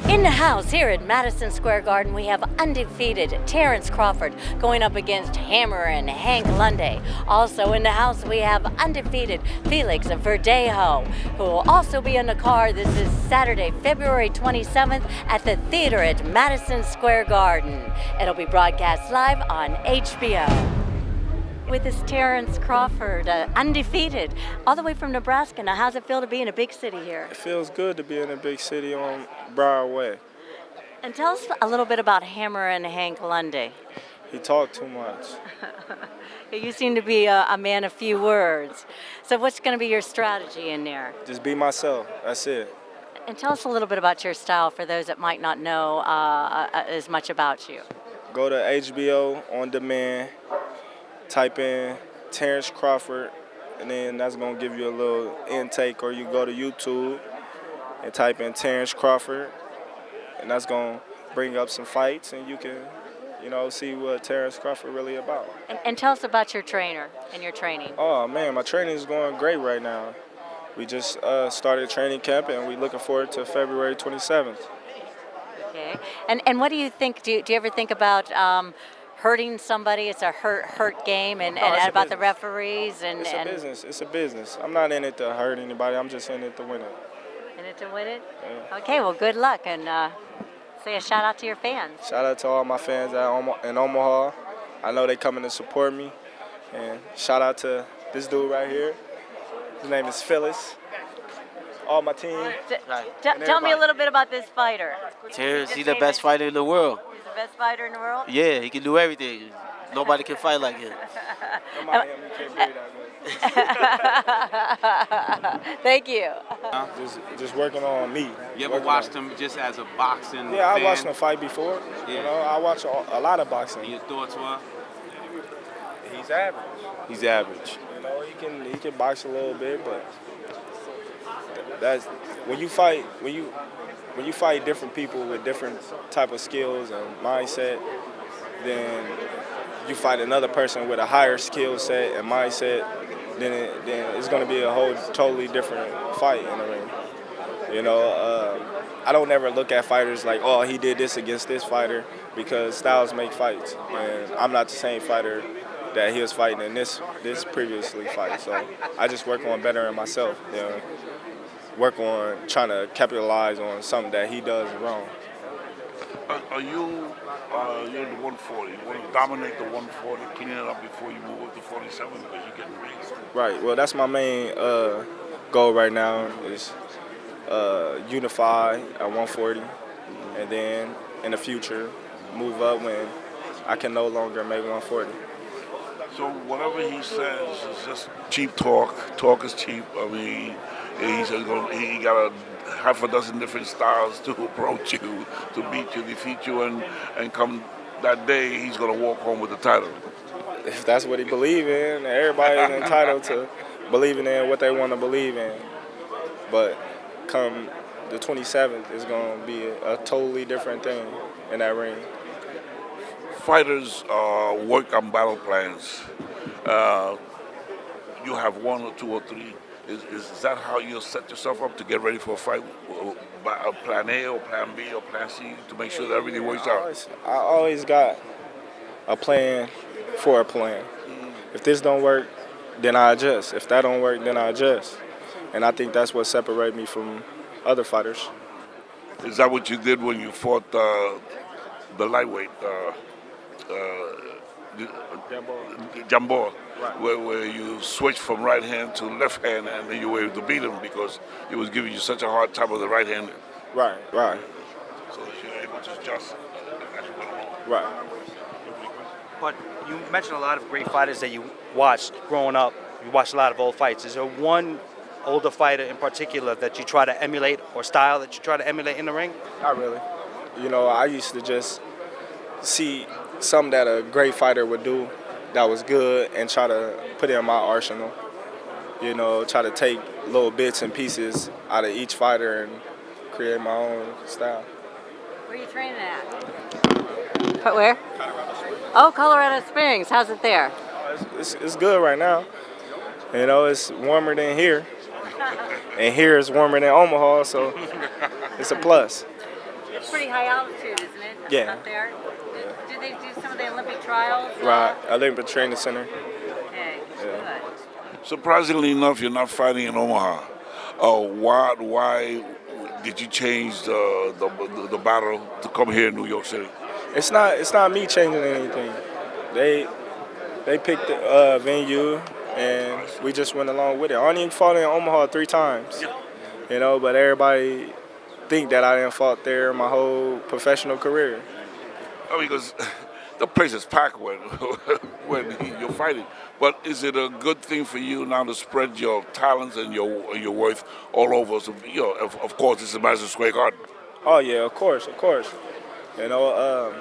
In the house here at Madison Square Garden, we have undefeated Terence Crawford going up against Hammer and Hank Lundy. Also in the house, we have undefeated Felix Verdejo, who will also be in the card. This is Saturday, February 27th at the theater at Madison Square Garden. It'll be broadcast live on HBO. With us, Terence Crawford, undefeated, all the way from Nebraska. Now, how's it feel to be in a big city here? It feels good to be in a big city on Broadway. And tell us a little bit about Hammer and Hank Lundy. He talked too much. You seem to be a man of few words. So what's going to be your strategy in there? Just be myself. That's it. And tell us a little bit about your style for those that might not know as much about you. Go to HBO on demand. Type in Terence Crawford, and then that's going to give you a little intake, or you go to YouTube and type in Terence Crawford, and that's going to bring up some fights, and you can, see what Terence Crawford really about. And tell us about your trainer and your training. Oh, man, my training is going great right now. We just started training camp, and we're looking forward to February 27th. Okay. And what do you think? Do you ever think about hurting somebody? It's a hurt game, and about the referees and it's a business. It's a business. I'm not in it to hurt anybody. I'm just in it to win it. In it to win it? Yeah. Okay, well, good luck, and say a shout out to your fans. Shout out to all my fans in Omaha. I know they coming to support me, and shout out to this dude right here. His name is Phyllis. All my team. Tell me a little bit about this fighter. Terence, he's the best fighter in the world. Best fighter in the world? Yeah, he can do everything. Nobody can fight like him. Thank you. Just working on me. You ever watched him just as a boxing Yeah, fan? I watched him fight before. Yeah. I watch a lot of boxing. And your thoughts were? He's average. He's average. He can box a little bit, but that's when you fight different people with different type of skills and mindset, then you fight another person with a higher skill set and mindset, then it's going to be a whole totally different fight in the ring. I don't ever look at fighters like, oh, he did this against this fighter, because styles make fights, and I'm not the same fighter that he was fighting in this previously fight. So I just work on bettering myself. Work on trying to capitalize on something that he does wrong. Are you you're in the 140? You want to dominate the 140, clean it up before you move up to 47 because you're getting big? Right. Well, that's my main goal right now is unify at 140, and then in the future move up when I can no longer make 140. So whatever he says is just cheap talk. Talk is cheap. I mean, he got a half a dozen different styles to approach you, to beat you, defeat you, and come that day, he's going to walk home with the title. If that's what he believes in, everybody's entitled to believing in what they want to believe in. But come the 27th, it's going to be a totally different thing in that ring. Fighters work on battle plans. You have one or two or three. Is that how you set yourself up to get ready for a fight? Plan A or Plan B or Plan C to make sure that everything works out? I always got a plan for a plan. If this don't work, then I adjust. If that don't work, then I adjust. And I think that's what separates me from other fighters. Is that what you did when you fought the lightweight? Jambo, right. where you switched from right hand to left hand, and then you were able to beat him because he was giving you such a hard time with the right hand. Right. So you're able to adjust as you went along. Right. But you mentioned a lot of great fighters that you watched growing up. You watched a lot of old fights. Is there one older fighter in particular that you try to emulate, or style that you try to emulate in the ring? Not really. I used to just see something that a great fighter would do that was good and try to put it in my arsenal. Try to take little bits and pieces out of each fighter and create my own style. Where are you training at? Where? Oh, Colorado Springs. How's it there? It's good right now. It's warmer than here. And here it's warmer than Omaha, so it's a plus. It's pretty high altitude, isn't it? Yeah. Up there. Do they do some of the Olympic trials? Right, Olympic Training Center. Okay, Yeah. good. Surprisingly enough, you're not fighting in Omaha. Why did you change the battle to come here in New York City? It's not me changing anything. They picked the venue, and we just went along with it. I only fought in Omaha 3 times, you know, but everybody think that I didn't fought there my whole professional career. I mean, because the place is packed when you're fighting. But is it a good thing for you now to spread your talents and your worth all over? So, you know, of course, it's a Madison Square Garden. Oh yeah, of course. You know,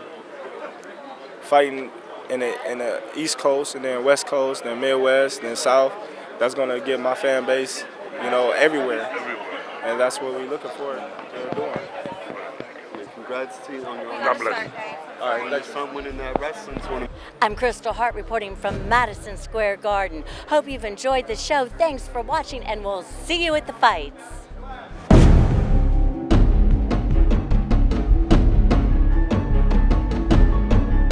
fighting in the East Coast and then West Coast, then Midwest, then South. That's gonna get my fan base, you know, everywhere. And that's what we're looking for to doing. Congrats to you on your God bless. All right, next time winning that wrestling tournament. I'm Kristal Hart reporting from Madison Square Garden. Hope you've enjoyed the show. Thanks for watching, and we'll see you at the fights.